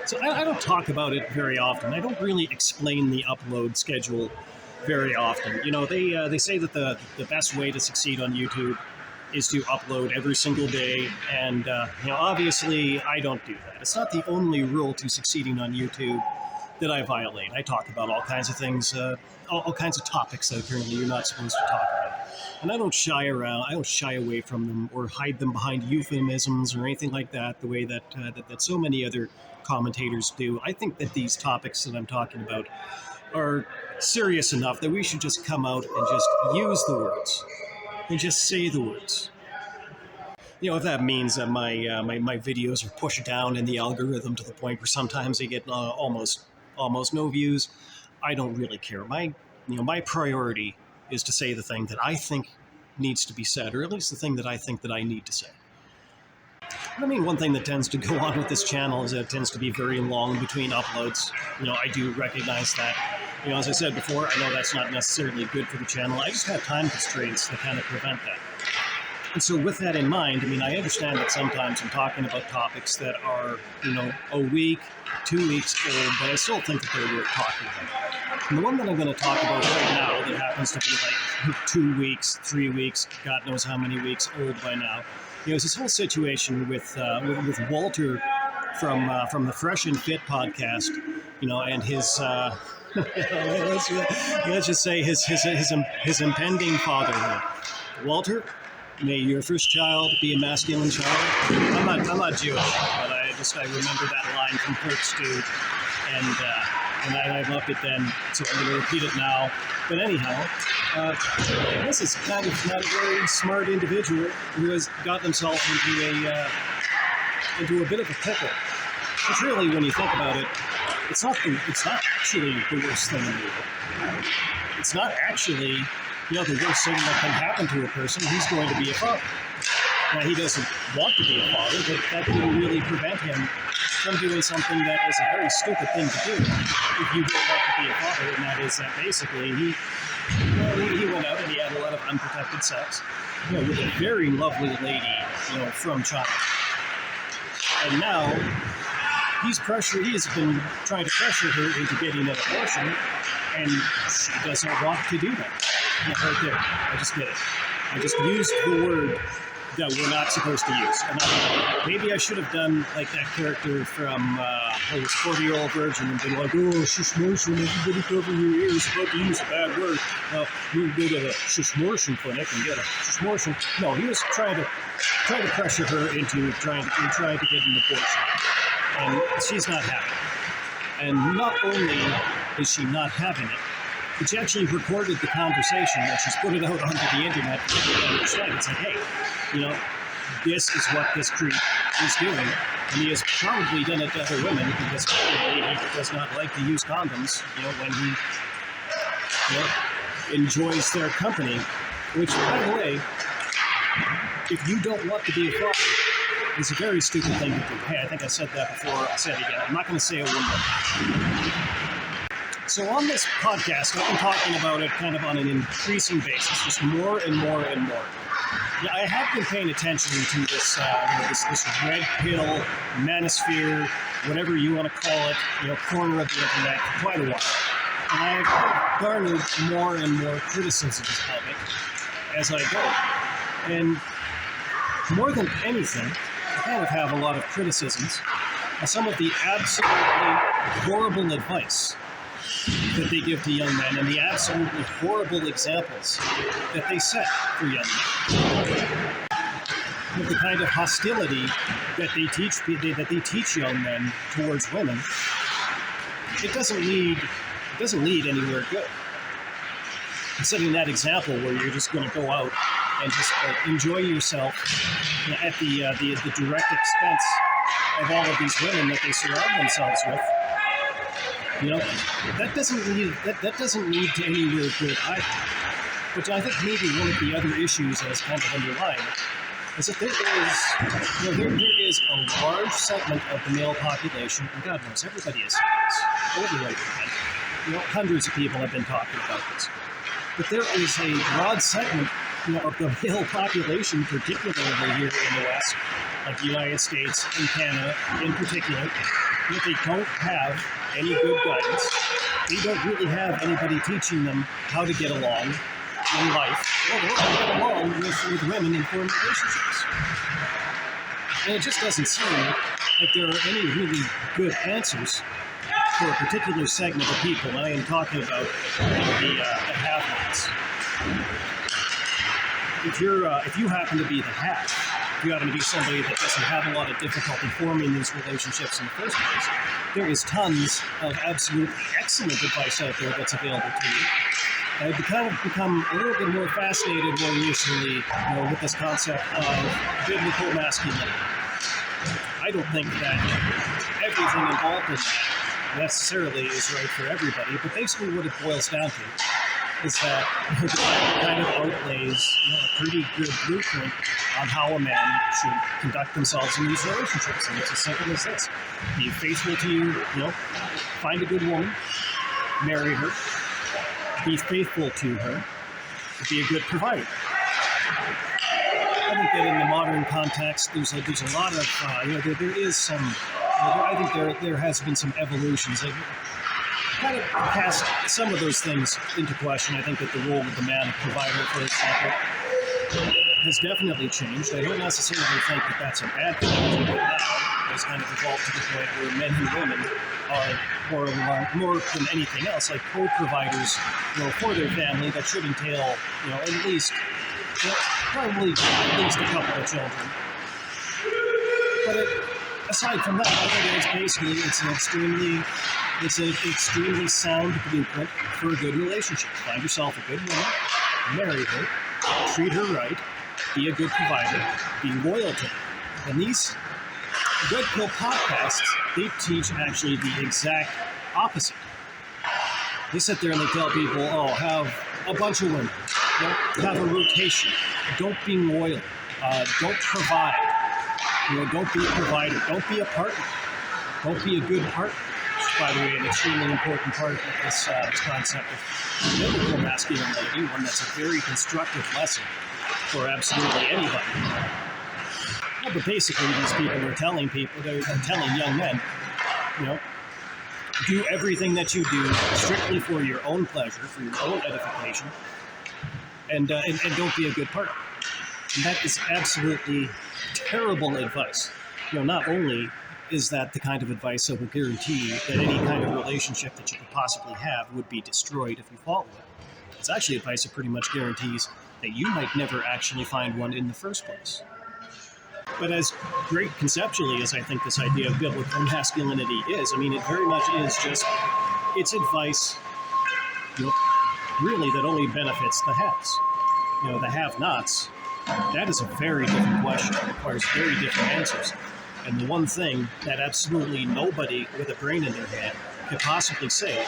So I don't talk about it very often. I don't really explain the upload schedule very often. They say that the best way to succeed on YouTube is to upload every single day, and obviously I don't do that. It's not the only rule to succeeding on YouTube that I violate. I talk about all kinds of things, all kinds of topics that apparently you're not supposed to talk about. And I don't shy away from them or hide them behind euphemisms or anything like that, the way that so many other commentators do. I think that these topics that I'm talking about are serious enough that we should just come out and just use the words and just say the words. If that means that my videos are pushed down in the algorithm to the point where sometimes they get almost no views, I don't really care. My priority is to say the thing that I think needs to be said, or at least the thing that I think that I need to say. I mean, one thing that tends to go on with this channel is that it tends to be very long between uploads. I do recognize that. As I said before, I know that's not necessarily good for the channel. I just have time constraints that kind of prevent that. And so with that in mind, I understand that sometimes I'm talking about topics that are, a week, 2 weeks old, but I still think that they're worth talking about. And the one that I'm going to talk about right now that happens to be like 2 weeks, 3 weeks, God knows how many weeks old by now, is this whole situation with Walter from the Fresh and Fit podcast, and his let's just say his impending fatherhood. Walter, may your first child be a masculine child. I'm not Jewish, but I remember that line from Clerks 2, and I loved it then, so I'm going to repeat it now. But anyhow, this is kind of not a very smart individual who has gotten himself into a bit of a pickle. Which really, when you think about it, it's not actually the worst thing in the world. It's not actually the worst thing that can happen to a person who's going to be a father. Now, he doesn't want to be a father, but that will really prevent him from doing something that is a very stupid thing to do if you don't want to be a father, and that is that basically he went out and he had a lot of unprotected sex with a very lovely lady from China. And now he has been trying to pressure her into getting an abortion, and she doesn't want to do that. Right there. I just did it. I just used the word that we're not supposed to use. And maybe I should have done like that character from this 40-year-old virgin and been like, oh, shushmortion, everybody cover your ears, about to use a bad word. You go to the shushmortion clinic and get a shushmortion. No, he was trying to pressure her into trying to get an abortion. And she's not having it. And not only is she not having it, but she actually recorded the conversation and she's put it out onto the internet for people to understand. It's like, hey, this is what this creep is doing. And he has probably done it to other women because probably he does not like to use condoms, when he enjoys their company. Which, by the way, if you don't want to be a father, it's a very stupid thing to do. Hey, I think I said that before. I'll say it again. I'm not going to say it one more time. So on this podcast, I've been talking about it kind of on an increasing basis, just more and more and more. Yeah, I have been paying attention to this red pill, manosphere, whatever you want to call it, corner of the internet for quite a while. And I've garnered more and more criticisms of it as I go. And more than anything, I kind of have a lot of criticisms of some of the absolutely horrible advice that they give to young men and the absolutely horrible examples that they set for young men. With the kind of hostility that they teach young men towards women, it doesn't lead anywhere good. And setting that example where you're just going to go out and just enjoy yourself at the direct expense of all of these women that they surround themselves with. That doesn't lead to anywhere good either. Which I think maybe one of the other issues that's kind of underlying is that there is a large segment of the male population, and God knows everybody is overweight again. Hundreds of people have been talking about this. But there is a broad segment of the male population, particularly here in the West, like the United States and Canada in particular, if they don't have any good guidance, they don't really have anybody teaching them how to get along in life, or how to get along with women in foreign relationships. And it just doesn't seem like there are any really good answers for a particular segment of people. And I am talking about the have-nots. If you happen to be the have, if you happen to be somebody that doesn't have a lot of difficulty forming these relationships in the first place, there is tons of absolutely excellent advice out there that's available to you. I've kind of become a little bit more fascinated more recently, with this concept of biblical masculinity. I don't think that everything involved in that necessarily is right for everybody, but basically what it boils down to is that the Bible kind of outlays a pretty good blueprint on how a man should conduct themselves in these relationships. And it's as simple as this. Be faithful to you, find a good woman, marry her, be faithful to her, be a good provider. I think that in the modern context, there's a lot of, there is some, I think there has been some evolutions. Like, kind of cast some of those things into question. I think that the role of the man provider, for example, has definitely changed. I don't necessarily think that that's a bad thing. I think that now has kind of evolved to the point where men and women are more than anything else, like co-providers, for their family. That should entail, at least, probably at least a couple of children. But aside from that, I think it's basically it's an extremely sound blueprint for a good relationship. Find yourself a good woman, marry her, treat her right, be a good provider, be loyal to her. And these Red Pill podcasts, they teach actually the exact opposite. They sit there and they tell people, have a bunch of women, have a rotation, don't be loyal, don't provide, don't be a provider, don't be a partner, don't be a good partner. By the way, an extremely important part of this concept of biblical masculinity, one that's a very constructive lesson for absolutely anybody. But basically, these people are telling young men, do everything that you do strictly for your own pleasure, for your own edification, and don't be a good partner. And that is absolutely terrible advice. Not only is that the kind of advice that will guarantee that any kind of relationship that you could possibly have would be destroyed if you follow it. It's actually advice that pretty much guarantees that you might never actually find one in the first place. But as great conceptually as I think this idea of biblical masculinity is, it very much is just, it's advice, really that only benefits the haves. The have-nots, that is a very different question. It requires very different answers. And the one thing that absolutely nobody with a brain in their head could possibly say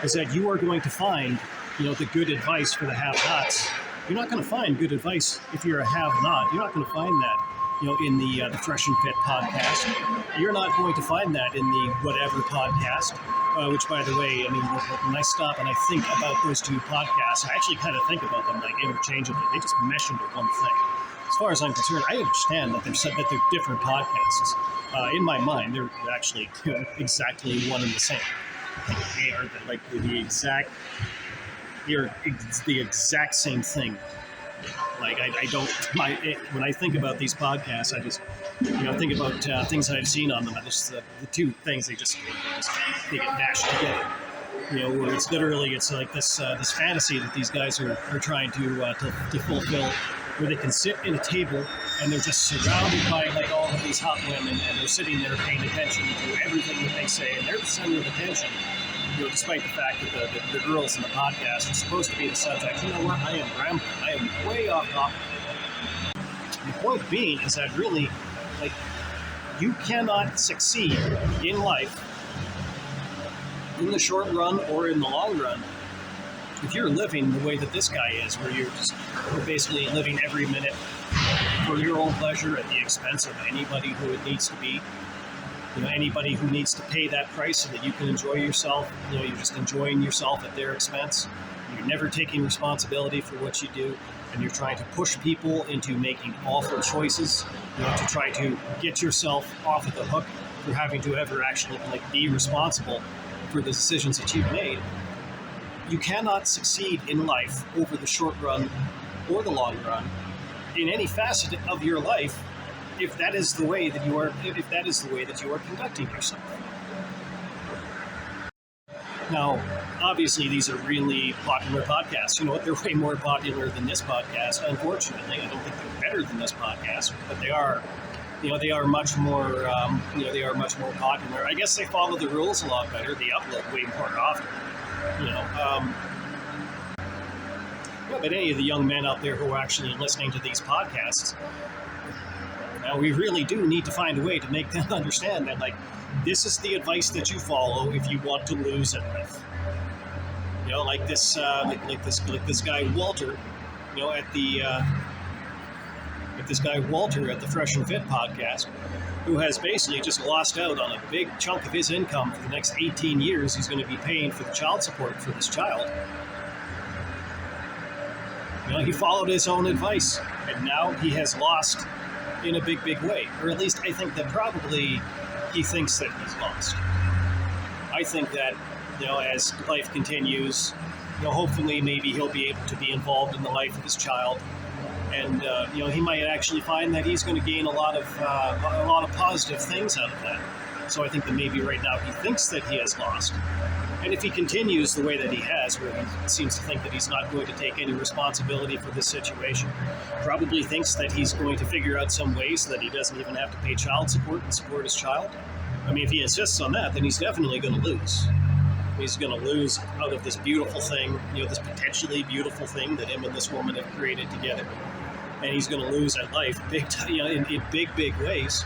is that you are going to find, the good advice for the have-nots. You're not going to find good advice if you're a have-not. You're not going to find that, in the Fresh and Fit podcast. You're not going to find that in the Whatever podcast, which, by the way, when I stop and I think about those two podcasts, I actually kind of think about them like interchangeably. They just mesh into one thing. As far as I'm concerned, I understand that they're different podcasts. In my mind, they're actually exactly one and the same. They are the exact same thing. Like when I think about these podcasts, I just think about things that I've seen on them. I just the two things they get dashed together. Where it's literally like this fantasy that these guys are trying to fulfill, where they can sit in a table and they're just surrounded by like all of these hot women, and they're sitting there paying attention to everything that they say, and they're the center of attention. Despite the fact that the girls in the podcast are supposed to be the subject. You know what? I am rambling. I am way off topic. The point being is that really, you cannot succeed in life in the short run or in the long run if you're living the way that this guy is, where you're basically living every minute for your own pleasure at the expense of anybody who it needs to be. Anybody who needs to pay that price so that you can enjoy yourself. You're just enjoying yourself at their expense. You're never taking responsibility for what you do, and you're trying to push people into making awful choices, to try to get yourself off of the hook for having to ever actually be responsible for the decisions that you've made. You cannot succeed in life over the short run or the long run in any facet of your life if that is the way that you are conducting yourself. Now, obviously, these are really popular podcasts. You know what? They're way more popular than this podcast. Unfortunately, I don't think they're better than this podcast, but they are. They are much more. They are much more popular. I guess they follow the rules a lot better. They upload way more often. But any of the young men out there who are actually listening to these podcasts, now we really do need to find a way to make them understand that, this is the advice that you follow if you want to lose in life. Like this guy Walter, at the Fresh and Fit podcast, who has basically just lost out on a big chunk of his income for the next 18 years. He's going to be paying for the child support for this child. He followed his own advice, and now he has lost in a big, big way. Or at least I think that probably he thinks that he's lost. I think that, as life continues, hopefully maybe he'll be able to be involved in the life of his child. And, he might actually find that he's going to gain a lot of positive things out of that. So I think that maybe right now he thinks that he has lost. And if he continues the way that he has, where he seems to think that he's not going to take any responsibility for this situation, probably thinks that he's going to figure out some ways so that he doesn't even have to pay child support and support his child. I mean, if he insists on that, then he's definitely going to lose. He's going to lose out of this beautiful thing, this potentially beautiful thing that him and this woman have created together. And he's going to lose at life big time, in big, big ways.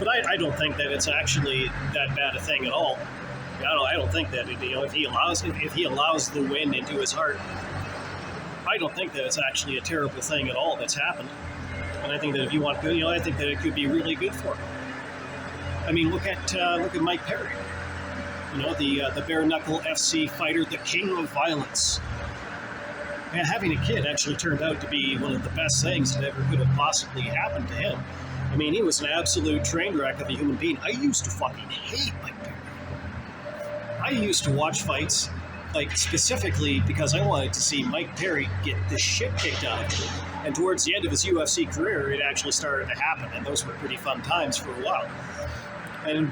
But I don't think that it's actually that bad a thing at all. I don't think that if he allows the wind into his heart, I don't think that it's actually a terrible thing at all that's happened. And I think that if you want to, I think that it could be really good for him. I mean, look at Mike Perry. The bare knuckle FC fighter, the king of violence. And having a kid actually turned out to be one of the best things that ever could have possibly happened to him. I mean, he was an absolute train wreck of a human being. I used to fucking hate Mike Perry. I used to watch fights, specifically because I wanted to see Mike Perry get the shit kicked out of him. And towards the end of his UFC career, it actually started to happen, and those were pretty fun times for a while. And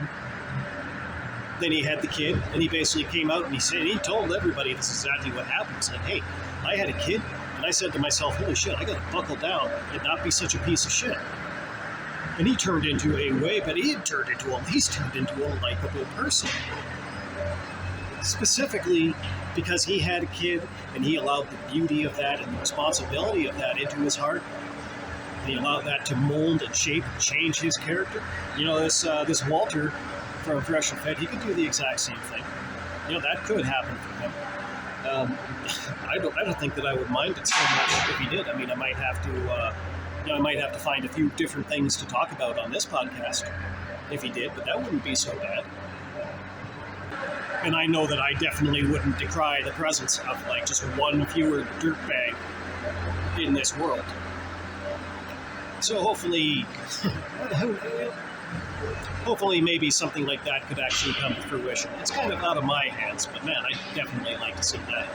then he had the kid, and he basically came out and he told everybody this is exactly what happened. He's like, hey, I had a kid, and I said to myself, holy shit, I gotta buckle down and not be such a piece of shit. And he turned into he's turned into a likable person. Specifically because he had a kid and he allowed the beauty of that and the responsibility of that into his heart. And he allowed that to mold and shape and change his character. This Walter from Fresh and Fit, he could do the exact same thing. That could happen for him. I don't think that I would mind it so much if he did. I mean, I might have to find a few different things to talk about on this podcast if he did, but that wouldn't be so bad. And I know that I definitely wouldn't decry the presence of just one fewer dirtbag in this world. So hopefully maybe something like that could actually come to fruition. It's kind of out of my hands, but man, I'd definitely like to see that.